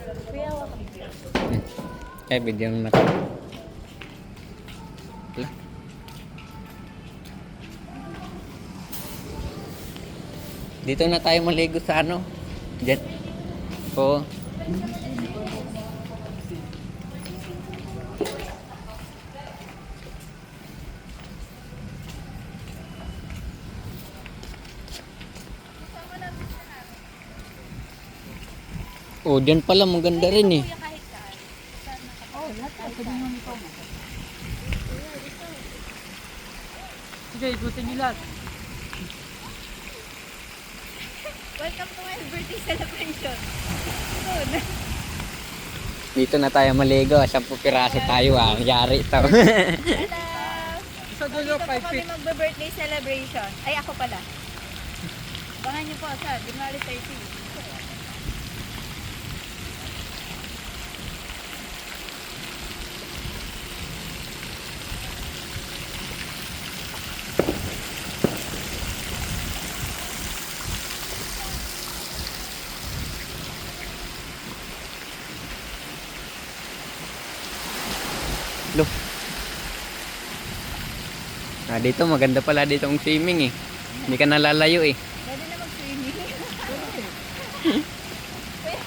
Kuya, wala. Eh, video na natin. Wala. Dito na tayo maligo sa ano? Diyan. Oo. Oh, diyan pala maganda rin eh. Kahit saan. Oo, lahat ka. Pwede nyo ito. Sige, ikutin nyo lahat. Welcome to my birthday celebration. Soon. Dito na tayo maligo. 10 piraso tayo ah. Yari ito. Hello! Sa dulo, Dito po 5 kami feet. magbe-birthday celebration. Ay, ako pala. Bangan niyo po sa January 30. Look. Ah, dito maganda pala dito ang swimming eh. Hindi ka nalalayo eh. Pwede na mag-swimming.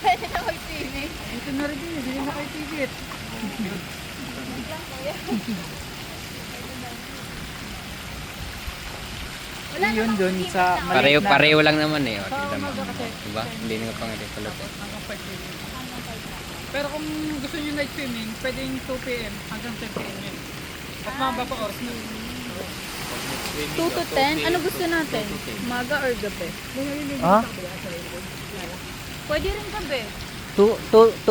Pwede na mag-swimming. Ito na rin yun. Hindi na kayo ticket. Wait lang, kuya. Wala Yun namang dun limit sa na maliit Pareho, na. pareho lang naman eh. O, Sa tignan mo. umaga kasi. Diba? Hindi nga pang rin pala ito. Hanggang 5 feet. Pero kung gusto nyo night swimming, pwedeng 2 p.m. hanggang 10 p.m. yun. At mababa pa oras na. 2 to 10? Ano gusto natin? Umaga or gabi? Ah? Pwede rin gabi. 2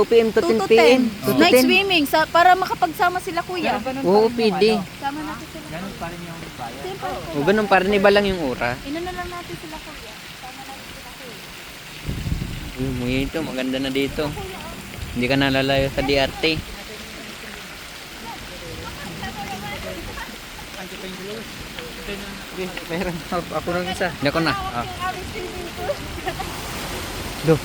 p.m. to 2 to 10 p.m. 10. Night swimming para makapagsama sila kuya. Oo, pwede. Sama natin sila. Ganun pa rin yung bayan. Simple po. O ganun, parang iba lang yung ura. Inano lang natin sila kuya. Sama natin sila kuya. Uy, muy ito. Maganda na dito. Hindi ka nalalayo sa DRT. Anti pa yung dalawa. Ito na. Meron. Ako nang isa. Hindi ako na. Ah. Yung aming swimming pool. Do.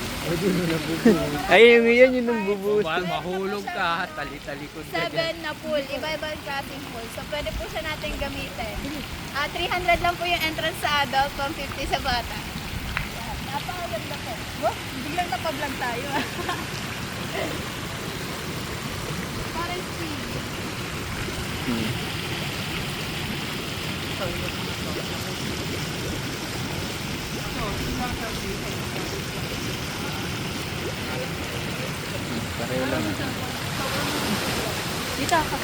Ay, yun yung bubuhos. Mahulog ka, tali-talikod ka 7 dyan. na pool. Iba-ibang klaseng pool. So, pwede po siya natin gamitin. 300 lang po yung entrance sa adult, 150 sa bata. Yan. Napakaganda po. Oh, biglang napablog tayo. Parang speed. Hmm. Pareho lang. Dito ako.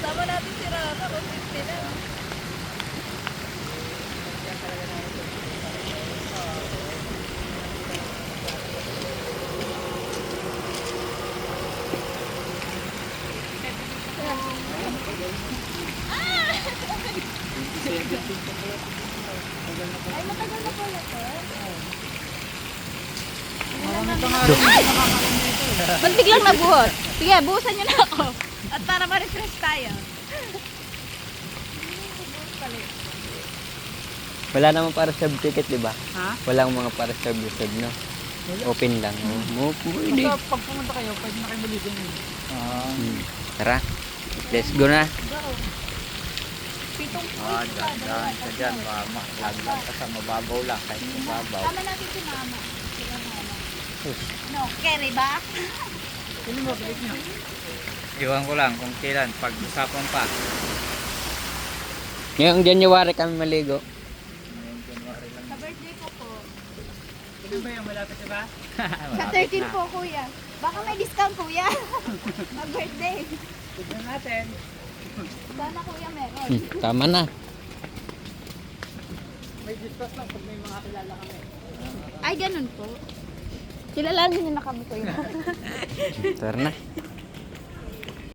Sama natin si Rara kung 50 na. Ay, matagal na pala to. Ba't biglang nabuhos? Sige, buhusan nyo na ako. At para ma-refresh tayo. Wala naman para sa ticket, di ba? Ha? Walang mga para sa reserve, no? Open lang. Oh, pwede. Basta pag pumunta kayo, pwede na kayo maligo nyo. Tara. Let's go na. Pitong Dyan ka dyan, laglag ka sa mababaw lang, kahit mababaw. Tama natin si Mama. Sila Mama. No, carry ba? Sino mo, balik nyo. Iwan ko lang kung kailan, pag-usapan pa. Ngayong January kami maligo. Sa birthday ko po. Sino ba yung malapit ba? Sa 13 po, kuya. Baka may discount, kuya. Mag-birthday. Tignan natin. Sana, kuya, meron. Tama na. May discuss lang pag may mga kilala kami. Ay, ganun po. Kilalanin niyo na kami, kuya. Tara na.